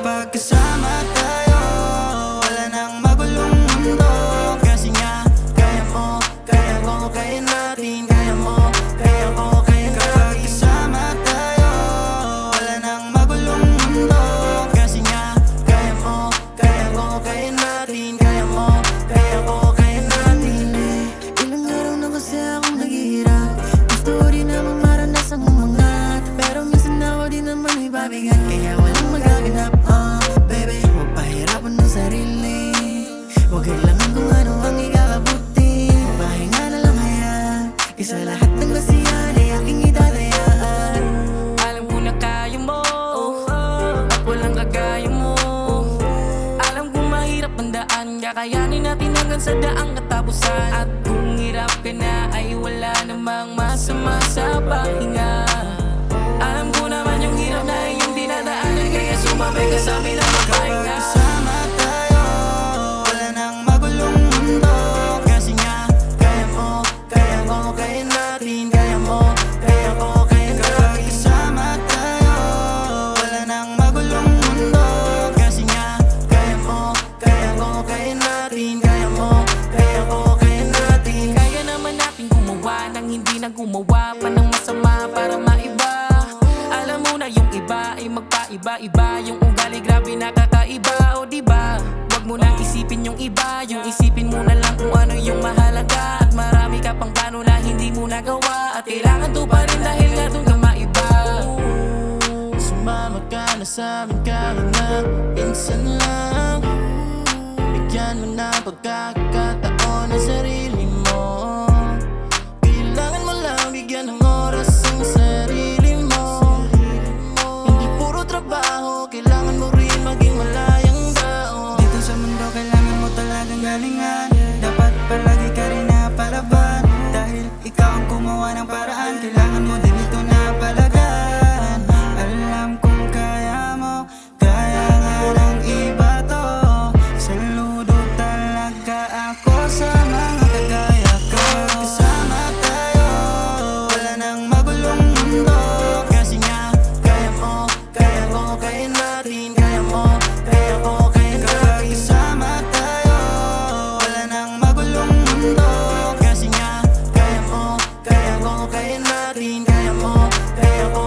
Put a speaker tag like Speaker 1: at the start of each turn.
Speaker 1: Kapag kasama tayo, wala nang magulong mundo. Kasi nga, kaya mo, kaya ko, kaya natin. Kaya mo, kaya ko, kaya natin. Kapag kasama tayo, wala nang magulong mundo. Kasi nga, kaya mo, kaya ko, kaya natin. Kaya mo, kaya ko, kaya natin.
Speaker 2: Ilang araw na kasi akong naghihirap. Gusto ko rin namang maranasang umangat, pero minsan ako din naman may pabigat. Kaya walang magaganap, baby, huwag pahirapan ng sarili. Huwag kailangan kung ano ang ikakabuti. Pahinga na lang kaya, isa lahat ng kasiyahan ay aking idadayaan.
Speaker 3: Alam ko na kaya mo, at walang kagaya mo. Alam kong mahirap ang daan, kakayanin natin hanggang sa daang katapusan. At kung hirap ka na ay wala namang masama sa pahinga. Alam ko naman yung hirap na iyong dinadaanan, kaya sumabay ka sa amin na magpahinga.
Speaker 1: Kasama tayo, wala nang magulong mundo. Kasi nga, kaya mo, kaya ko, kaya natin. Kaya mo, kaya ko, kaya natin. Kasama tayo, wala nang magulong mundo. Kasi nga, kaya mo, kaya ko, kaya natin. Kaya mo, kaya ko, kaya natin.
Speaker 3: Kaya naman natin gumawa nang hindi na gumawa pa ng masama para maiba. Alam mo na yung iba ay magpaiba-iba. Yung ugali grabe nakakaiba, o diba? Wag mo nang isipin yung iba, yung isipin mo na lang kung ano yung mahalaga. At marami ka pang plano na hindi mo nagawa, at kailangan to pa rin dahil nga doon ka maiba.
Speaker 1: Sumama ka na sa amin kahit na minsan lang. Bigyan mo na pagkakataon ang sarili mo. Kailangan mo lang bigyan ng oras ang sarili mo. Hindi puro trabaho, kailangan mo rin maging malayang tao. Dito sa mundo kailangan mo talagang galingan. Dapat palagi ka rin napalaban, dahil ikaw ang gumawa ng paraan. Kailangan mo din ito na palagaan. Alam kong kaya mo, kaya nga ng iba to. Saludo talaga ako sa mga kagaya ko. Kasama tayo, wala nang magulong mundo. Kasi nga, kaya mo, kaya ko, kaya natin. Kaya mo, kaya ko, kaya natin. Kasama tayo, wala nang magulong mundo. Kasi nga, kaya mo, kaya ko, kaya natin. Kaya mo, kaya ko,